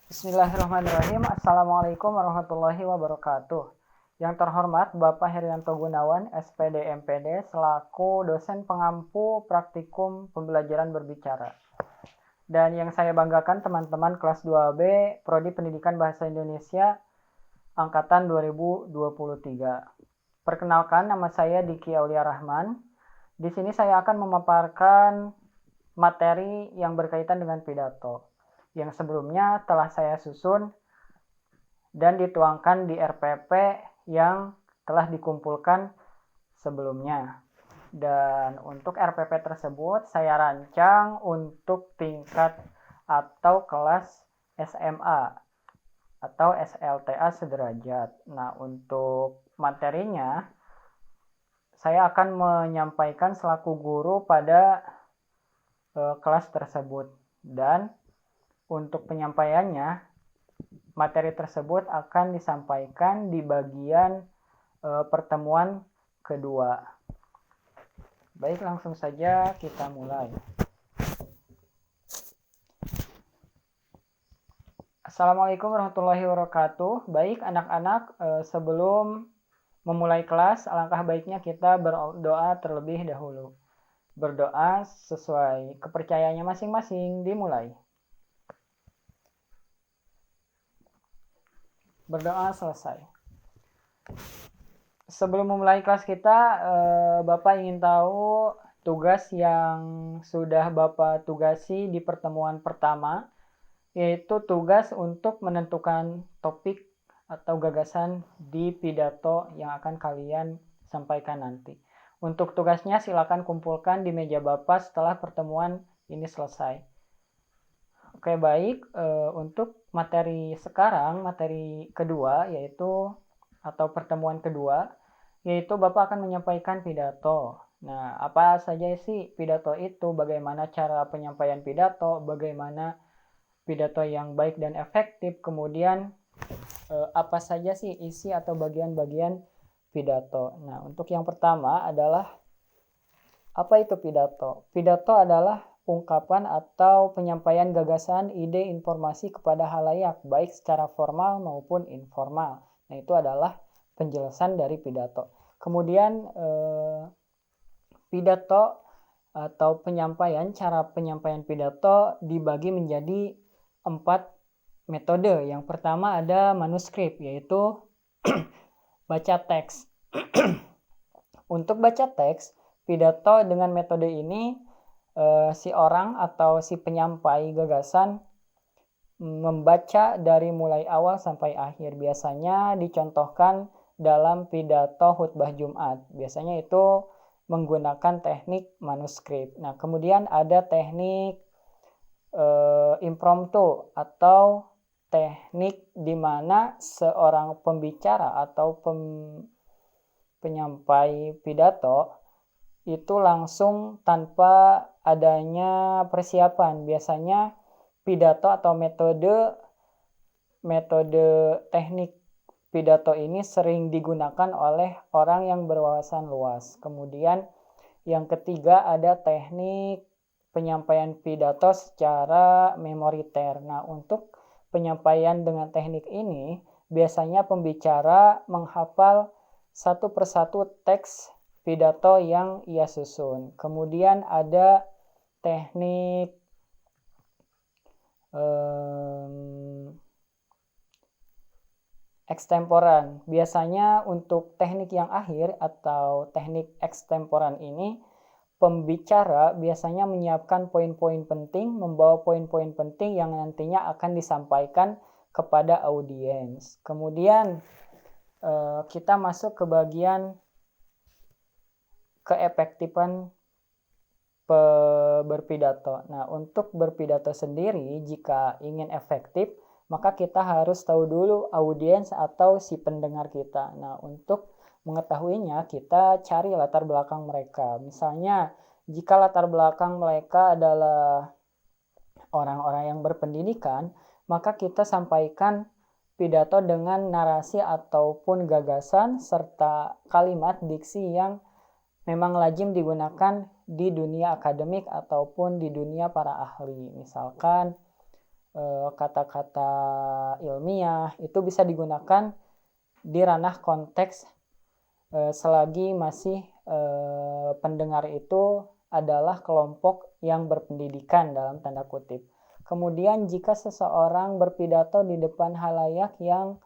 Bismillahirrahmanirrahim. Assalamualaikum warahmatullahi wabarakatuh. Yang terhormat Bapak Herianto Gunawan, SPD MPD, selaku dosen pengampu praktikum pembelajaran berbicara. Dan yang saya banggakan teman-teman kelas 2B, Prodi Pendidikan Bahasa Indonesia, Angkatan 2023. Perkenalkan, nama saya Diki Aulia Rahman. Di sini saya akan memaparkan materi yang berkaitan dengan pidato yang sebelumnya telah saya susun dan dituangkan di RPP yang telah dikumpulkan sebelumnya. Dan untuk RPP tersebut saya rancang untuk tingkat atau kelas SMA atau SLTA sederajat. Nah, untuk materinya saya akan menyampaikan selaku guru pada kelas tersebut, dan untuk penyampaiannya, materi tersebut akan disampaikan di bagian pertemuan kedua. Baik, langsung saja kita mulai. Assalamualaikum warahmatullahi wabarakatuh. Baik anak-anak, sebelum memulai kelas, alangkah baiknya kita berdoa terlebih dahulu. Berdoa sesuai kepercayaannya masing-masing, dimulai. Berdoa selesai. Sebelum memulai kelas kita, Bapak ingin tahu tugas yang sudah Bapak tugasi di pertemuan pertama, yaitu tugas untuk menentukan topik atau gagasan di pidato yang akan kalian sampaikan nanti. Untuk tugasnya silakan kumpulkan di meja Bapak setelah pertemuan ini selesai. Oke, baik. Untuk materi sekarang, materi kedua yaitu atau pertemuan kedua, yaitu Bapak akan menyampaikan pidato. Nah, apa saja sih pidato itu? Bagaimana cara penyampaian pidato? Bagaimana pidato yang baik dan efektif? Kemudian apa saja sih isi atau bagian-bagian pidato? Nah, untuk yang pertama adalah apa itu pidato? Pidato adalah ungkapan atau penyampaian gagasan, ide, informasi kepada halayak, baik secara formal maupun informal. Nah, itu adalah penjelasan dari pidato. Kemudian pidato atau penyampaian, cara penyampaian pidato dibagi menjadi 4 metode. Yang pertama ada manuskrip, yaitu baca teks. Untuk baca teks, pidato dengan metode ini si orang atau si penyampai gagasan membaca dari mulai awal sampai akhir. Biasanya dicontohkan dalam pidato khutbah Jumat. Biasanya itu menggunakan teknik manuskrip. Nah, kemudian ada teknik impromptu atau teknik di mana seorang pembicara atau penyampai pidato itu langsung tanpa adanya persiapan. Biasanya pidato atau metode teknik pidato ini sering digunakan oleh orang yang berwawasan luas. Kemudian yang ketiga ada teknik penyampaian pidato secara memoriter. Nah, untuk penyampaian dengan teknik ini biasanya pembicara menghafal satu persatu teks pidato yang ia susun. Kemudian ada teknik ekstemporan. Biasanya untuk teknik yang akhir atau teknik ekstemporan ini, pembicara biasanya menyiapkan poin-poin penting, membawa poin-poin penting yang nantinya akan disampaikan kepada audiens. Kemudian kita masuk ke bagian keefektifan berpidato. Nah, untuk berpidato sendiri, jika ingin efektif, maka kita harus tahu dulu audiens atau si pendengar kita. Nah, untuk mengetahuinya, kita cari latar belakang mereka. Misalnya, jika latar belakang mereka adalah orang-orang yang berpendidikan, maka kita sampaikan pidato dengan narasi ataupun gagasan serta kalimat diksi yang memang lazim digunakan di dunia akademik ataupun di dunia para ahli. Misalkan kata-kata ilmiah itu bisa digunakan di ranah konteks selagi masih pendengar itu adalah kelompok yang berpendidikan dalam tanda kutip. Kemudian jika seseorang berpidato di depan halayak yang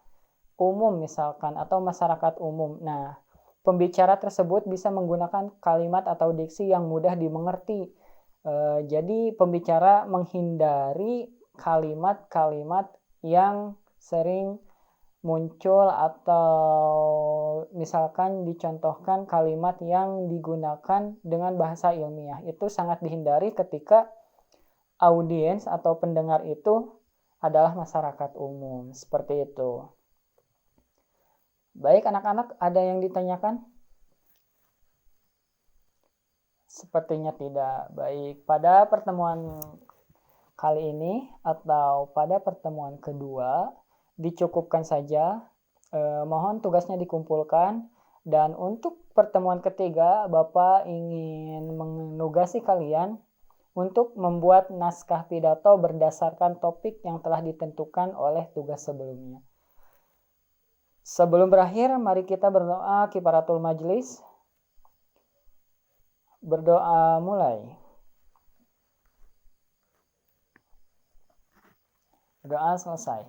umum misalkan atau masyarakat umum, nah pembicara tersebut bisa menggunakan kalimat atau diksi yang mudah dimengerti. Jadi pembicara menghindari kalimat-kalimat yang sering muncul atau misalkan dicontohkan kalimat yang digunakan dengan bahasa ilmiah. Itu sangat dihindari ketika audiens atau pendengar itu adalah masyarakat umum. Seperti itu. Baik anak-anak, ada yang ditanyakan? Sepertinya tidak. Baik, pada pertemuan kali ini atau pada pertemuan kedua dicukupkan saja. Mohon tugasnya dikumpulkan. Dan untuk pertemuan ketiga, Bapak ingin menugasi kalian untuk membuat naskah pidato berdasarkan topik yang telah ditentukan oleh tugas sebelumnya. Sebelum berakhir, mari kita berdoa kifaratul majlis. Berdoa mulai. Doa selesai.